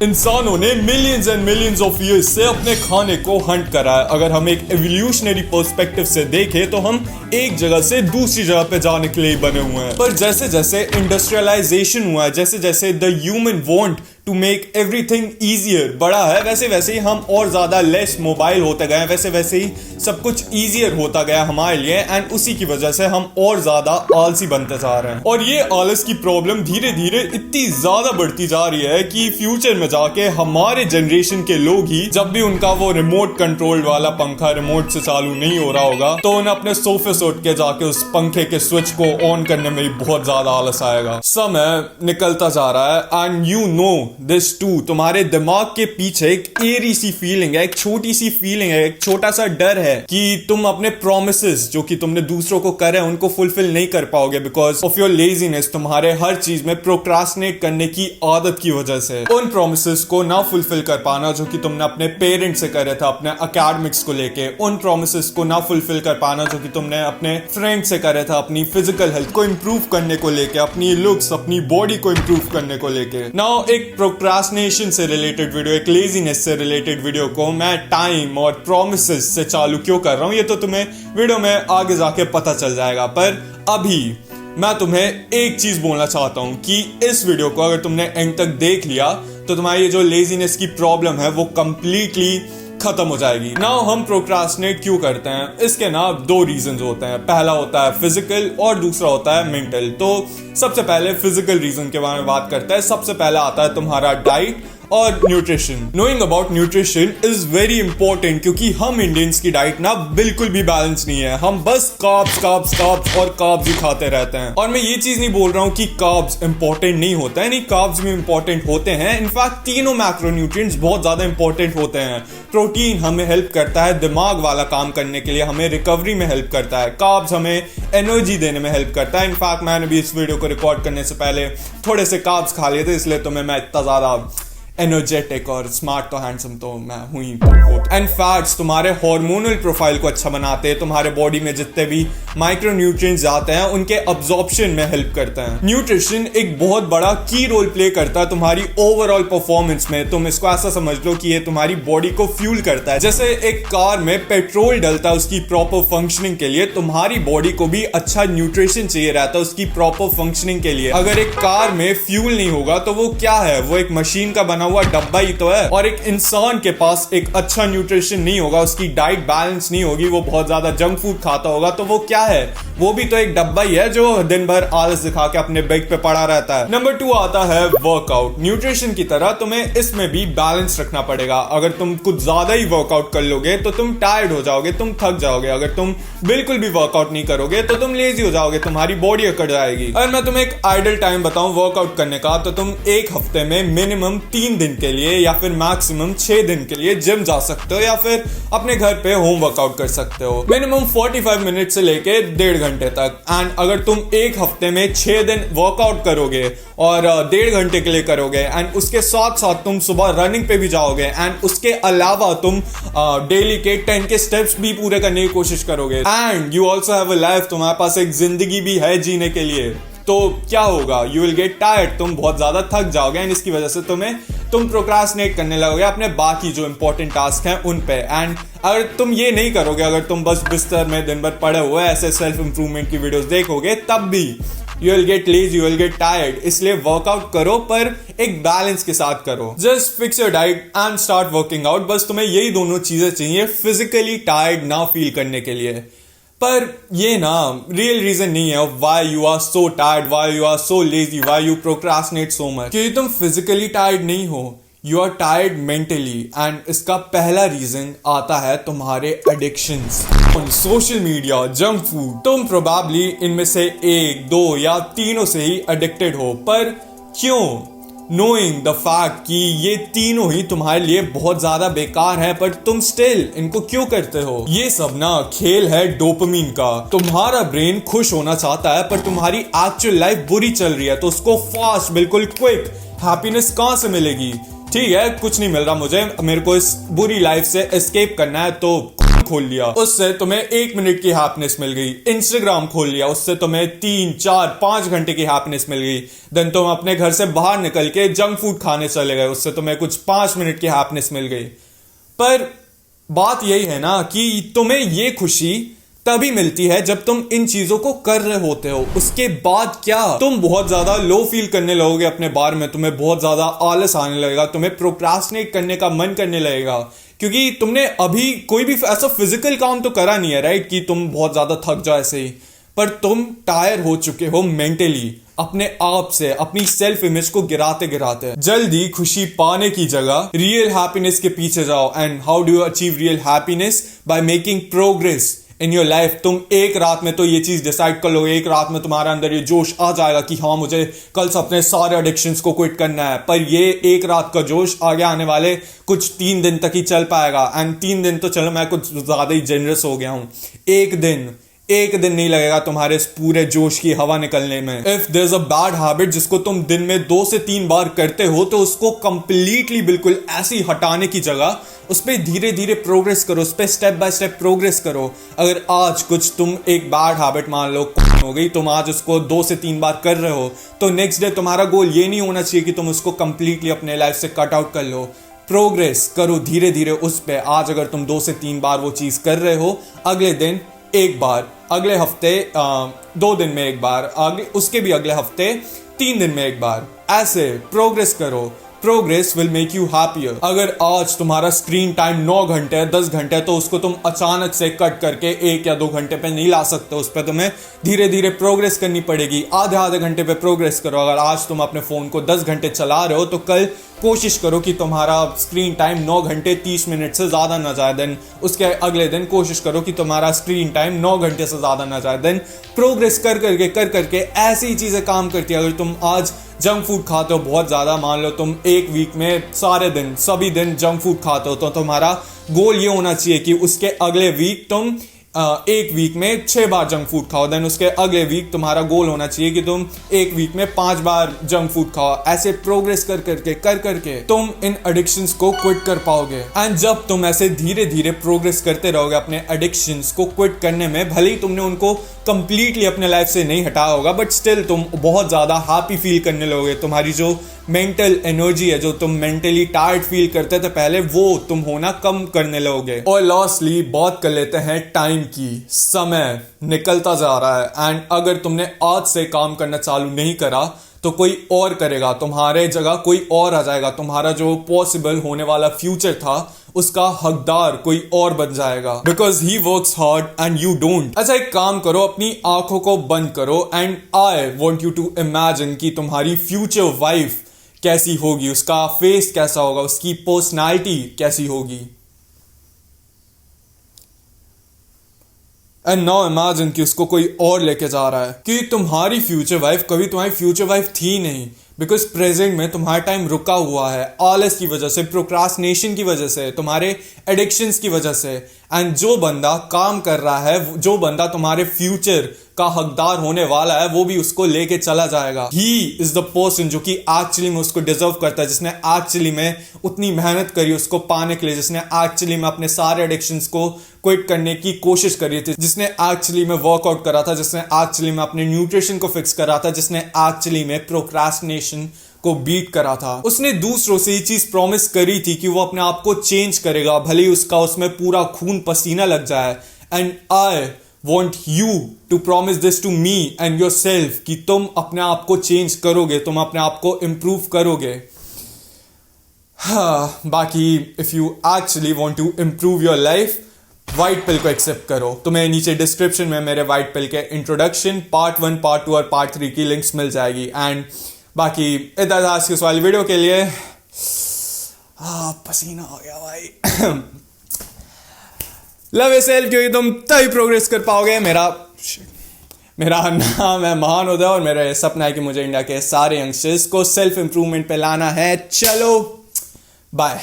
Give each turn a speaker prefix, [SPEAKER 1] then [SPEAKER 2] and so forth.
[SPEAKER 1] इंसानों ने millions and millions of years से अपने खाने को हंट करा है। अगर हम एक एवोल्यूशनरी पर्सपेक्टिव से देखें तो हम एक जगह से दूसरी जगह पे जाने के लिए ही बने हुए हैं। पर जैसे जैसे इंडस्ट्रियलाइजेशन हुआ है, जैसे जैसे the human want to make everything easier बढ़ा है, वैसे वैसे ही हम और ज्यादा लेस मोबाइल होते गए, वैसे वैसे ही सब कुछ ईजियर होता गया हमारे लिए। एंड उसी की वजह से हम और ज्यादा आलसी बनते जा रहे हैं। और ये आलस की प्रॉब्लम धीरे धीरे इतनी ज्यादा बढ़ती जा रही है कि फ्यूचर में जाके हमारे जनरेशन के लोग ही जब भी उनका वो रिमोट कंट्रोल वाला पंखा रिमोट से चालू नहीं हो रहा होगा तो उन्हें अपने सोफे से उठ के जाके उस पंखे के स्विच को ऑन करने में ही बहुत ज्यादा आलस आएगा। समय निकलता जा रहा है and you know this too, तुम्हारे दिमाग के पीछे एक एरी सी फीलिंग है, एक छोटी सी फीलिंग है, एक छोटा सा डर है कि तुम अपने प्रोमिसेस जो कि तुमने दूसरों को करे उनको फुलफिल नहीं कर पाओगे बिकॉज ऑफ योर लेजीनेस, तुम्हारे हर चीज में प्रोक्रास्टिनेट करने की आदत की वजह से। उन प्रोमिसेस को ना फुलफिल कर पाना जो कि तुमने अपने पेरेंट्स से करे था अपने एकेडमिक्स को लेके, उन प्रोमिसेस को ना फुलफिल कर पाना जो कि तुमने अपने फ्रेंड से करे था अपनी फिजिकल हेल्थ को इंप्रूव करने को लेके, अपनी लुक्स, अपनी बॉडी को इंप्रूव करने को लेके। नाउ एक प्रोक्रास्टिनेशन से रिलेटेड वीडियो, एक लेजीनेस से रिलेटेड वीडियो को मैं टाइम और प्रोमिसेस से चालू क्यों कर रहा हूं ये तो तुम्हें वीडियो में आगे जाके पता चल जाएगा। पर अभी मैं तुम्हें एक चीज बोलना चाहता हूं कि इस वीडियो को अगर तुमने एंड तक देख लिया तो तुम्हारी ये जो लेजीनेस की प्रॉब्लम है वो कंप्लीटली खत्म हो जाएगी। नाउ हम प्रोक्रास्टिनेट क्यों करते हैं, इसके ना दो रीजंस होते हैं। पहला होता है फिजिकल और दूसरा होता है मेंटल। तो सबसे पहले फिजिकल रीजन के बारे में बात करते हैं। सबसे पहला आता है तुम्हारा डाइट और nutrition. Knowing about nutrition is very important क्योंकि हम इंडियंस की डाइट ना बिल्कुल भी बैलेंस नहीं है। हम बस कार्ब्स कार्ब्स कार्ब्स और कार्ब्स ही खाते रहते हैं। और मैं ये चीज नहीं बोल रहा हूँ कि कार्ब्स इंपॉर्टेंट नहीं होता है, नहीं, कार्ब्स भी इंपॉर्टेंट होते हैं। इनफैक्ट तीनों मैक्रोन्यूट्रिएंट्स बहुत ज्यादा इंपॉर्टेंट होते हैं। प्रोटीन हमें हेल्प करता है दिमाग वाला काम करने के लिए, हमें रिकवरी में हेल्प करता है। कार्ब्स हमें एनर्जी देने में हेल्प करता है। इनफैक्ट मैंने भी इस वीडियो को रिकॉर्ड करने से पहले थोड़े से कार्ब्स खा लिए थे, इसलिए तो मैं इतना ज्यादा एनर्जेटिक और स्मार्ट तो हैंडसम तो मैं हुई। एंड फैट्स तुम्हारे हार्मोनल प्रोफाइल को अच्छा बनाते हैं, तुम्हारे बॉडी में जितने भी माइक्रोन्यूट्रिएंट्स जाते हैं उनके अब्जॉर्प्शन में हेल्प करते हैं। न्यूट्रिशन एक बहुत बड़ा की रोल प्ले करता है तुम्हारी ओवरऑल परफॉर्मेंस में। तुम इसको ऐसा समझ लो कि ये तुम्हारी बॉडी को फ्यूल करता है। जैसे एक कार में पेट्रोल डलता है उसकी प्रॉपर फंक्शनिंग के लिए, तुम्हारी बॉडी को भी अच्छा न्यूट्रिशन चाहिए रहता है उसकी प्रॉपर फंक्शनिंग के लिए। अगर एक कार में फ्यूल नहीं होगा तो वो क्या है, वो एक मशीन का बना हुआ डब्बा ही तो है। और एक इंसान के पास एक अच्छा न्यूट्रिशन नहीं होगा, उसकी डाइट बैलेंस नहीं होगी, वो बहुत ज्यादा जंक फूड खाता होगा तो वो क्या है, वो भी तो एक डब्बा ही है जो दिन भर आलस दिखा के अपने बेड पे पड़ा रहता है। नंबर 2 आता है वर्कआउट। न्यूट्रिशन की तरह तुम्हें इसमें भी बैलेंस रखना पड़ेगा। अगर तुम कुछ ज्यादा ही वर्कआउट कर लोगे तो तुम टायर्ड हो जाओगे, तुम थक जाओगे। अगर तुम बिल्कुल भी वर्कआउट नहीं करोगे तो तुम लेजी हो जाओगे, तुम्हारी बॉडी अकड़ जाएगी। अगर मैं तुम्हें एक आइडल टाइम बताऊं वर्कआउट करने का तो तुम एक हफ्ते में मिनिमम 3 दिन के लिए या फिर मैक्सिमम 6 दिन के लिए जिम जा सकते हो या फिर अपने घर पे होम वर्कआउट कर सकते हो, मिनिमम 45 मिनट से लेके 1.5 घंटे तक। एंड अगर तुम एक हफ्ते में 6 दिन वर्कआउट करोगे और 1.5 घंटे के लिए करोगे एंड उसके साथ साथ तुम सुबह रनिंग पे भी जाओगे एंड उसके अलावा तुम डेली के 10 के स्टेप्स भी पूरे करने की कोशिश करोगे and you also have a life, तुम्हारे पास एक जिंदगी भी है जीने के लिए, तो क्या होगा, यू विल गेट टायर्ड, तुम बहुत ज्यादा थक जाओगे एंड इसकी वजह से तुम प्रोक्रास्टिनेट करने लगोगे अपने बाकी जो इंपॉर्टेंट टास्क हैं उन पे। एंड अगर तुम ये नहीं करोगे, अगर तुम बस बिस्तर में दिन भर पड़े हुए ऐसे सेल्फ इंप्रूवमेंट की वीडियोस देखोगे तब भी you will get lazy, you will get tired. इसलिए वर्कआउट करो पर एक बैलेंस के साथ करो। Just fix your diet and start working out. बस तुम्हें यही दोनों चीजें चाहिए फिजिकली टायर्ड ना फील करने के लिए। पर ये ना रियल रीजन नहीं है why you are so tired, why you are so lazy, why you procrastinate so much. क्योंकि तुम फिजिकली टायर्ड नहीं हो, you are tired mentally. And इसका पहला रीजन आता है तुम्हारे addictions, social media, junk food. तुम प्रोबेबली इनमें से 1, 2 या तीनों से ही एडिक्टेड हो। पर क्यों? नोइंग द फैक्ट कि ये तीनों ही तुम्हारे लिए बहुत ज्यादा बेकार है पर तुम स्टिल इनको क्यों करते हो? ये सब ना खेल है डोपामिन का। तुम्हारा ब्रेन खुश होना चाहता है पर तुम्हारी एक्चुअल लाइफ बुरी चल रही है तो उसको फास्ट, बिल्कुल क्विक हैप्पीनेस कहां से मिलेगी? ठीक है, कुछ नहीं मिल रहा मुझे, मेरे को इस बुरी लाइफ से एस्केप करना है तो खोल लिया, उससे तुम्हें 1 मिनट की हैप्पीनेस मिल गई। इंस्टाग्राम खोल लिया, उससे तुम्हें 3, 4, 5 घंटे की हैप्पीनेस मिल गई। देन तुम अपने घर से बाहर निकल के जंक फूड खाने चले गए, उससे तुम्हें कुछ 5 मिनट की हैप्पीनेस मिल गई। पर बात यही है ना कि तुम्हें ये खुशी तभी मिलती है जब तुम इन चीजों को कर रहे होते हो। उसके बाद क्या, तुम बहुत ज्यादा लो फील करने लगोगे अपने बारे में, तुम्हें बहुत ज्यादा आलस आने लगेगा, तुम्हें प्रोक्रास्टिनेट करने का मन करने लगेगा, क्योंकि तुमने अभी कोई भी ऐसा फिजिकल काम तो करा नहीं है, राइट, कि तुम बहुत ज्यादा थक जाओ ऐसे ही, पर तुम टायर हो चुके हो मेंटली, अपने आप से, अपनी सेल्फ इमेज को गिराते गिराते। जल्दी खुशी पाने की जगह रियल हैप्पीनेस के पीछे जाओ। And how do you achieve real happiness? By making progress in your life. तुम एक रात में तो ये चीज डिसाइड कर लो, एक रात में तुम्हारे अंदर ये जोश आ जाएगा कि हाँ मुझे कल से अपने सारे एडिक्शंस को क्विट करना है, पर ये एक रात का जोश आगे आने वाले कुछ 3 दिन तक ही चल पाएगा। एंड 3 दिन तो चलो मैं कुछ ज्यादा ही जेनरस हो गया हूं, एक दिन नहीं लगेगा तुम्हारे इस पूरे जोश की हवा निकलने में। If there is a bad habit जिसको तुम दिन में 2 से 3 बार करते हो, तो उसको कंप्लीटली बिल्कुल ऐसे ही हटाने की जगह उस पर धीरे धीरे प्रोग्रेस करो, उस पर स्टेप बाय स्टेप प्रोग्रेस करो। अगर आज कुछ तुम एक बैड हैबिट मान लो हो गई, तुम आज उसको 2 से 3 बार कर रहे हो, तो नेक्स्ट डे तुम्हारा गोल ये नहीं होना चाहिए कि तुम उसको कंप्लीटली अपने लाइफ से कट आउट कर लो। प्रोग्रेस करो धीरे धीरे उस पे। आज अगर तुम 2 से 3 बार वो चीज कर रहे हो, अगले दिन 1 बार, अगले हफ्ते 2 दिन में 1 बार, आगे उसके भी अगले हफ्ते 3 दिन में 1 बार, ऐसे प्रोग्रेस करो। Progress will make you happier. अगर आज तुम्हारा स्क्रीन टाइम 9 घंटे है, 10 घंटे है, तो उसको तुम अचानक से कट करके 1 या 2 घंटे पे नहीं ला सकते। उस पर तुम्हें धीरे धीरे प्रोग्रेस करनी पड़ेगी। आधे घंटे पे प्रोग्रेस करो। अगर आज तुम अपने फोन को 10 घंटे चला रहे हो, तो कल कोशिश करो कि तुम्हारा स्क्रीन टाइम 9 घंटे 30 मिनट से ज्यादा ना जाए। देन उसके अगले दिन कोशिश करो कि तुम्हारा स्क्रीन टाइम 9 घंटे से ज्यादा ना जाए। देन प्रोग्रेस कर करके ऐसी ही चीजें काम करती है। अगर तुम आज जंक फूड खाते हो बहुत ज्यादा, मान लो तुम एक वीक में सारे दिन सभी दिन जंक फूड खाते हो, तो तुम्हारा गोल ये होना चाहिए कि उसके अगले वीक तुम एक वीक में 6 बार जंक फूड खाओ। देन उसके अगले वीक तुम्हारा गोल होना चाहिए कि तुम एक वीक में 5 बार जंक फूड खाओ। ऐसे प्रोग्रेस कर करके तुम इन एडिक्शंस को क्विट कर पाओगे। एंड जब तुम ऐसे धीरे धीरे प्रोग्रेस करते रहोगे अपने एडिक्शंस को क्विट करने में, भले ही तुमने उनको कंप्लीटली अपने लाइफ से नहीं हटाया होगा, बट स्टिल तुम बहुत ज्यादा हैप्पी फील करने लगोगे। तुम्हारी जो मेंटल एनर्जी है, जो तुम मेंटली टायर्ड फील करते थे पहले, वो तुम होना कम करने लगोगे। और लास्टली बात कर लेते हैं टाइम की। समय निकलता जा रहा है, एंड अगर तुमने आज से काम करना चालू नहीं करा, तो कोई और करेगा, तुम्हारे जगह कोई और आ जाएगा। तुम्हारा जो पॉसिबल होने वाला फ्यूचर था, उसका हकदार कोई और बन जाएगा, because he works hard and you don't. अच्छा, एक काम करो, अपनी आंखों को बंद करो, and I want you to imagine कि तुम्हारी फ्यूचर वाइफ कैसी होगी, उसका फेस कैसा होगा, उसकी पर्सनालिटी कैसी होगी। एंड नाउ इमेजिन कि उसको कोई और लेके जा रहा है, कि तुम्हारी फ्यूचर वाइफ कभी तुम्हारी फ्यूचर वाइफ थी नहीं, बिकॉज प्रेजेंट में तुम्हारा टाइम रुका हुआ है, आलस की वजह से, प्रोक्रास्टिनेशन की वजह से, तुम्हारे एडिक्शंस की वजह से। एंड जो बंदा काम कर रहा है, जो बंदा तुम्हारे फ्यूचर का हकदार होने वाला है, वो भी उसको लेके चला जाएगा। ही इज द पर्सन जो कि एक्चुअली में उसको डिजर्व करता है, जिसने एक्चुअली में उतनी मेहनत करी उसको पाने के लिए, जिसने एक्चुअली में अपने सारे एडिक्शंस को क्विट करने की कोशिश करी थी, जिसने एक्चुअली में वर्कआउट करा था, जिसने एक्चुअली में अपने न्यूट्रिशन को फिक्स करा था, जिसने एक्चुअली में प्रोक्रास्टिनेशन को बीट करा था। उसने दूसरों से ये चीज प्रॉमिस करी थी कि वो अपने आप को चेंज करेगा, भले ही उसका उसमें पूरा खून पसीना लग जाए। And I want you to promise this to me and yourself कि तुम अपने आप को चेंज करोगे, तुम अपने आप को इम्प्रूव करोगे। बाकी if you actually want to improve your life, white pill को एक्सेप्ट करो। तुम्हें नीचे डिस्क्रिप्शन में मेरे व्हाइट पिल के इंट्रोडक्शन पार्ट 1, पार्ट 2 और पार्ट 3 की लिंक्स मिल जाएगी। एंड बाकी इतना आज की वाली वीडियो के लिए पसीना हो गया भाई। लव योरसेल्फ, क्योंकि तुम तभी प्रोग्रेस कर पाओगे। मेरा नाम है महान उदय, और मेरा सपना है कि मुझे इंडिया के सारे यंगस्टर्स को सेल्फ इंप्रूवमेंट पे लाना है। चलो बाय।